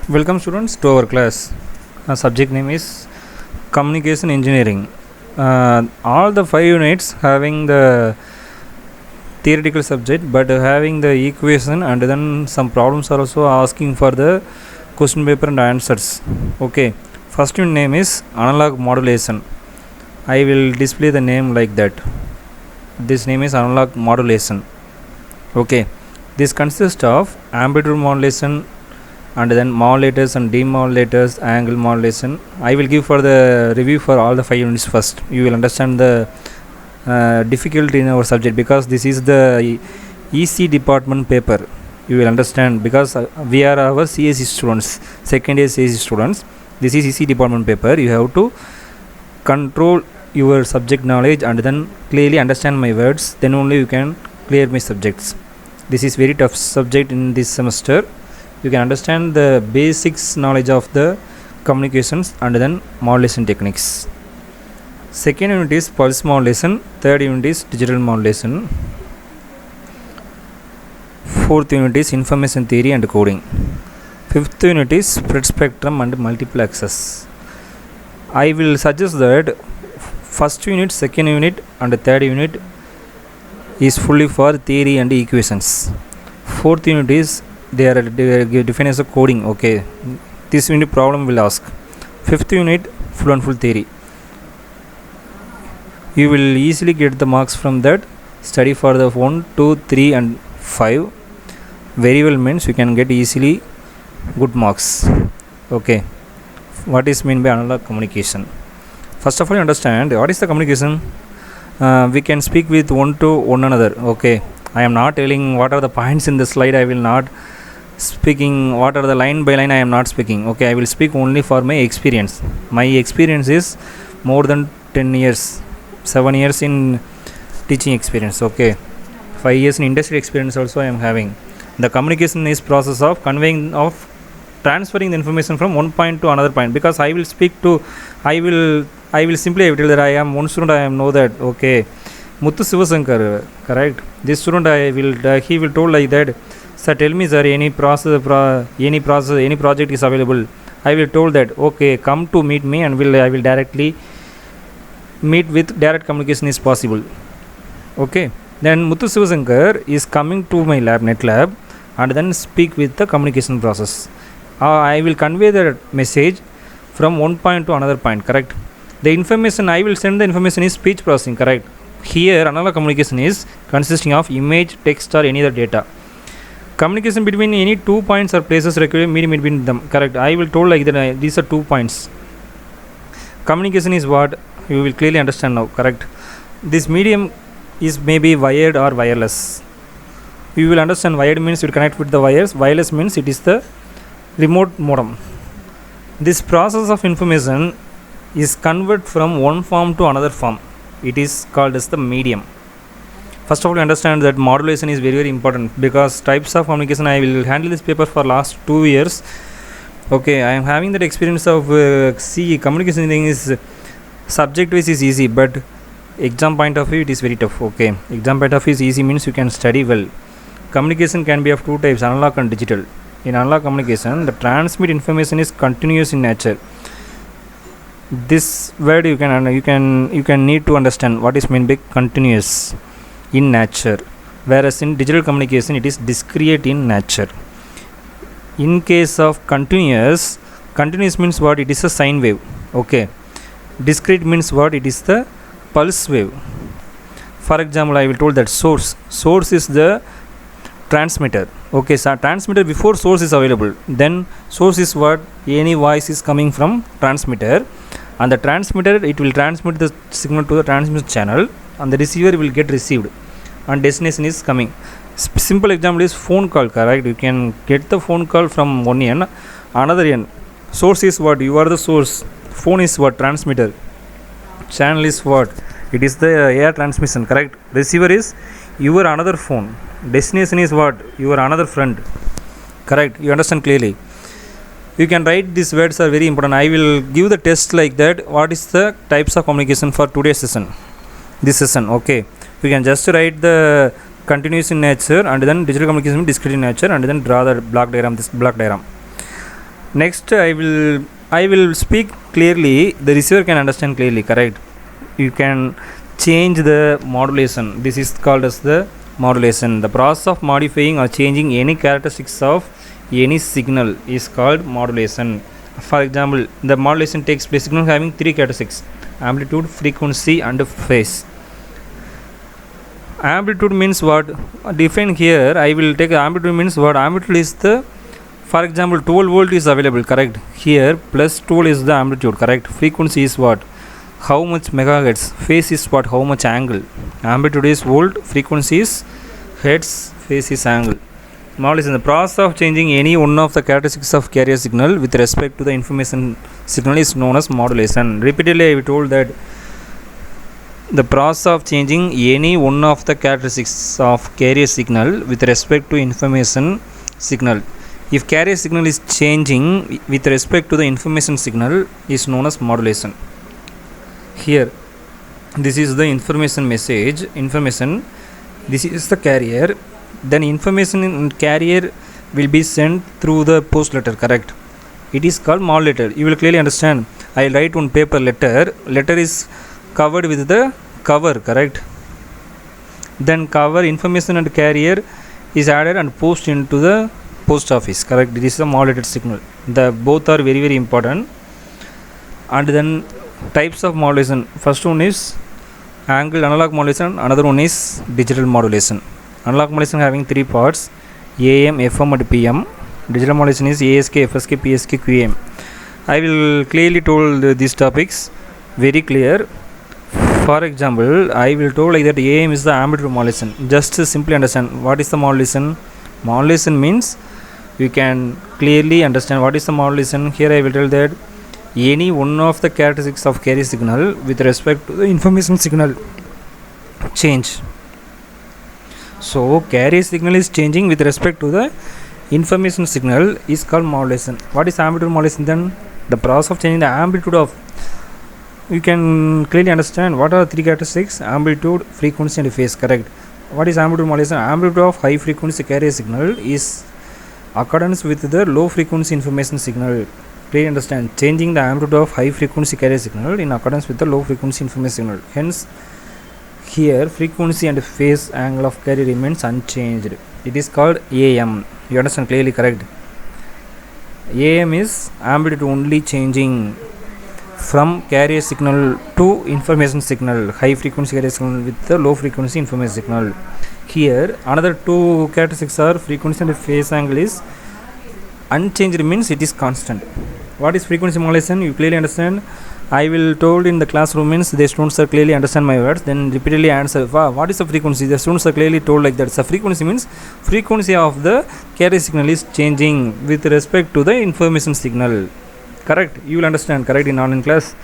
Welcome students to our class. Subject name is Communication Engineering. All the 5 units having the theoretical subject, but having the equation and then some problems are also asking for the question paper and answers. Okay. First unit name is Analog Modulation. I will display the name like that. This name is Analog Modulation. Okay. This consists of amplitude modulation and then modulators and demodulators, angle modulation. I will give for the review for all the 5 units first. You will understand the difficulty in our subject because this is the EC department paper. You will understand because we are our CSE students, second year CSE students. This is EC department paper. You have to control your subject knowledge and then clearly understand my words. Then only you can clear my subjects. This is very tough subject in this semester. You can understand the basics knowledge of the communications and then modulation techniques. Second unit is pulse modulation, third unit is digital modulation, fourth unit is information theory and coding, fifth unit is spread spectrum and multiple access. I will suggest that first unit, second unit and third unit is fully for theory and equations. Fourth unit is they are defined as a coding. Okay, this unit problem will ask. Fifth unit full and full theory. You will easily get the marks from that. Study for the 1, 2, 3 and 5 very well means you can get easily good marks. Okay, what is mean by analog communication? First of all, you understand what is the communication. We can speak with one to one another. Okay, I am not telling what are the points in the slide. I will not speaking what are the line by line. I am not speaking. Okay, I will speak only for my experience. My experience is more than 10 years, 7 years in teaching experience. Okay, 5 years in industry experience also I am having. The communication is process of conveying of transferring the information from one point to another point, because I will speak to I will simply tell that I am one student. I am know that. Okay, Muthu Sivasankar, correct. This student he will told like that. Sir, tell me, sir, any project is available. I will told that okay, come to meet me and I will directly meet with direct communication is possible. Okay, then Muthu Sivasankar is coming to my lab, net lab, and then speak with the communication process. I will convey the message from one point to another point, correct. The information I will send the information is speech processing, correct. Here analog communication is consisting of image, text or any other data. Communication between any 2 points or places require medium between them, correct. I will told like that these are 2 points. Communication is what you will clearly understand now, correct. This medium is maybe wired or wireless. You will understand wired means you will connect with the wires, wireless means it is the remote modem. This process of information is converted from one form to another form. It is called as the medium. First of all, understand that modulation is very important, because types of communication I will handle this paper for last 2 years. Okay, I am having that experience of communication thing is subject wise is easy, but exam point of view it is very tough. Okay, exam point of view is easy means you can study well. Communication can be of 2 types, analog and digital. In analog communication, the transmit information is continuous in nature. This word you can need to understand what is meant by continuous in nature, whereas in digital communication it is discrete in nature. In case of continuous means what? It is a sine wave. Okay, discrete means what? It is the pulse wave. For example, I will told that source is the transmitter. Okay, so transmitter before source is available, then source is what? Any voice is coming from transmitter, and the transmitter it will transmit the signal to the transmission channel, and the receiver will get received and destination is coming. Simple example is phone call, correct. You can get the phone call from one end, another end. Source is what? You are the source. Phone is what? Transmitter. Channel is what? It is the air transmission, correct. Receiver is your another phone. Destination is what? Your another friend, correct. You understand clearly. You can write these words are very important. I will give the test like that. What is the types of communication for today's session? This session, okay. You can just write the continuous in nature and then digital communication discrete in nature, and then draw the block diagram, this block diagram. Next I will speak clearly, the receiver can understand clearly, correct? You can change the modulation. This is called as the modulation. The process of modifying or changing any characteristics of any signal is called modulation. For example, the modulation takes place signal having three characteristics: amplitude, frequency and phase. Amplitude means what? Define here. I will take amplitude means what? Amplitude is the, for example, 12 volt is available, correct? Here plus 12 is the amplitude, correct? Frequency is what? How much megahertz? Phase is what? How much angle? Amplitude is volt, frequency is hertz, phase is angle. Modulation, the process of changing any one of the characteristics of carrier signal with respect to the information signal is known as modulation. Repeatedly I told that the process of changing any one of the characteristics of carrier signal with respect to information signal. If carrier signal is changing with respect to the information signal is known as modulation. Here this is the information message, this is the carrier, then information in carrier will be sent through the post letter, correct? It is called modulator. You will clearly understand. I write on paper letter is covered with the cover, correct? Then cover, information and carrier is added and post into the post office, correct? This is a modulated signal. The both are very very important. And then types of modulation, first one is angle analog modulation, another one is digital modulation. Analog modulation having three parts: AM, FM and PM. Digital modulation is ASK, FSK, PSK, QAM. I will clearly told these topics very clear. For example, I will told like that AM is the amplitude modulation. Just simply understand what is the modulation. Modulation means you can clearly understand what is the modulation. Here I will tell that any one of the characteristics of carrier signal with respect to the information signal change. So carrier signal is changing with respect to the information signal is called modulation. What is amplitude modulation then? The process of changing the amplitude of, you can clearly understand what are three characteristics: amplitude, frequency and phase, correct? What is amplitude modulation? Amplitude of high frequency carrier signal is accordance with the low frequency information signal. Clearly understand, changing the amplitude of high frequency carrier signal in accordance with the low frequency information signal. Hence here frequency and phase angle of carrier remains unchanged. It is called AM. You understand clearly, correct? AM is amplitude only changing from carrier signal to information signal, high frequency carrier signal with the low frequency information signal. Here another two characteristics are frequency and phase angle is unchanged, means it is constant. What is frequency modulation? You clearly understand. I will told in the classroom, means the students are clearly understand my words, then repeatedly answer, what is the frequency? The students are clearly told like that. So frequency means frequency of the carrier signal is changing with respect to the information signal, correct? You will understand, correct? In online class,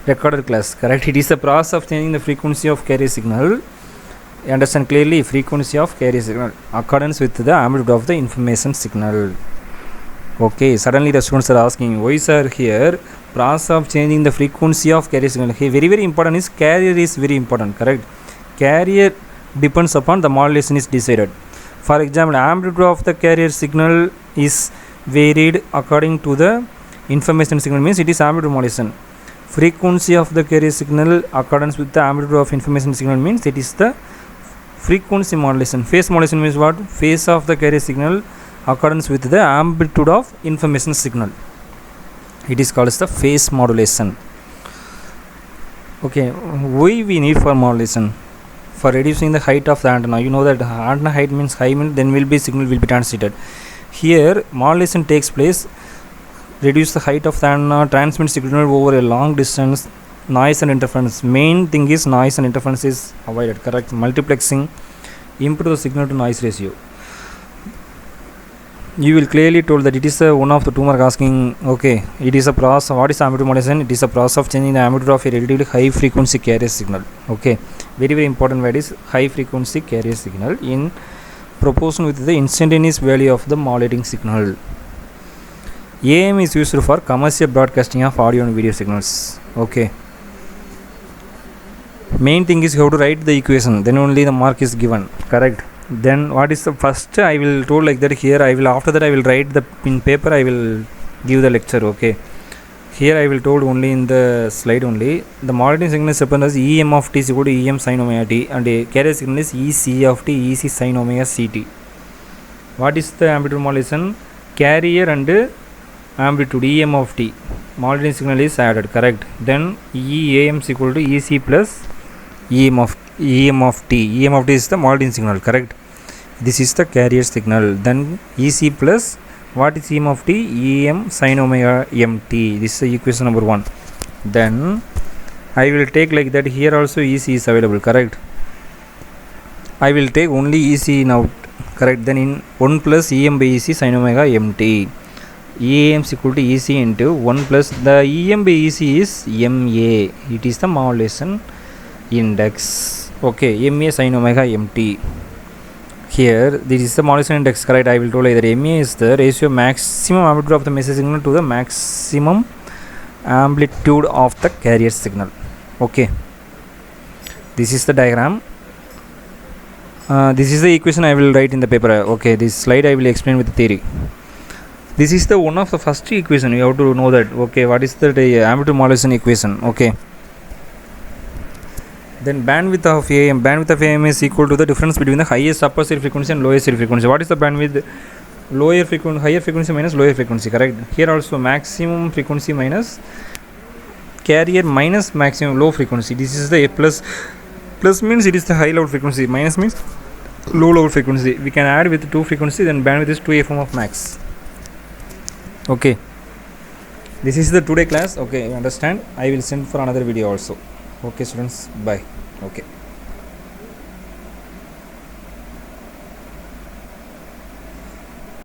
recorded class, correct? It is the process of changing the frequency of carrier signal. You understand clearly, frequency of carrier signal accordance with the amplitude of the information signal. Okay, suddenly the students are asking, why sir here process of changing the frequency of carrier signal? Okay, very very important is carrier is very important, correct? Carrier depends upon the modulation is decided. For example, amplitude of the carrier signal is varied according to the information signal, means it is amplitude modulation. Frequency of the carrier signal accordance with the amplitude of information signal means it is the frequency modulation. Phase modulation means what? Phase of the carrier signal accordance with the amplitude of information signal. It is called as the phase modulation. Okay, why we need for modulation? For reducing the height of the antenna. You know that antenna height means high, means then will be signal will be transmitted. Here modulation takes place, reduce the height of the antenna, transmit signal over a long distance, noise and interference. Main thing is noise and interference is avoided, correct? Multiplexing, improve the signal to noise ratio. You will clearly told that it is one of the two mark asking. Okay, it is a process. What is amplitude modulation? It is a process of changing the amplitude of a relatively high frequency carrier signal. Okay, very very important word is high frequency carrier signal in proportion with the instantaneous value of the modulating signal. AM is used for commercial broadcasting of audio and video signals. Okay, main thing is you have to write the equation, then only the mark is given, correct? Then what is the first? I will told like that. Here I will, after that I will write the in paper, I will give the lecture. Okay, here I will told only in the slide only. The modulating signal is represented as em of t is equal to em sin omega t, and a carrier signal is ec of t ec sin omega ct. What is the amplitude modulation? Carrier and amplitude em of t, modulating signal is added, correct? Then eam is equal to ec plus em of t. Em of t is the modulating signal, correct? This is the carrier signal. Then ec plus what is em of t? em sin omega mt. This is the equation number 1. Then I will take like that. Here also ec is available, correct? I will take only ec now, correct? Then in 1 plus em by ec sin omega mt, em is equal to ec into 1 plus the em by ec is ma. It is the modulation index. Okay, ma sin omega mt. Here this is the modulation index, correct? I will tell either ma is the ratio maximum amplitude of the message signal to the maximum amplitude of the carrier signal. Okay, this is the diagram. This is the equation I will write in the paper. Okay, this slide I will explain with the theory. This is the one of the first equation. You have to know that. Okay, what is the amplitude modulation equation? Okay, then bandwidth of am is equal to the difference between the highest upper series frequency and lowest series frequency. What is the bandwidth? Higher frequency minus lower frequency, correct? Here also maximum frequency minus carrier minus maximum low frequency. This is the plus means it is the high loud frequency, minus means low loud frequency. We can add with 2 frequency, then bandwidth is 2 of max. Okay, this is the today class. Okay, you understand? I will send for another video also. Okay students, bye. Okay.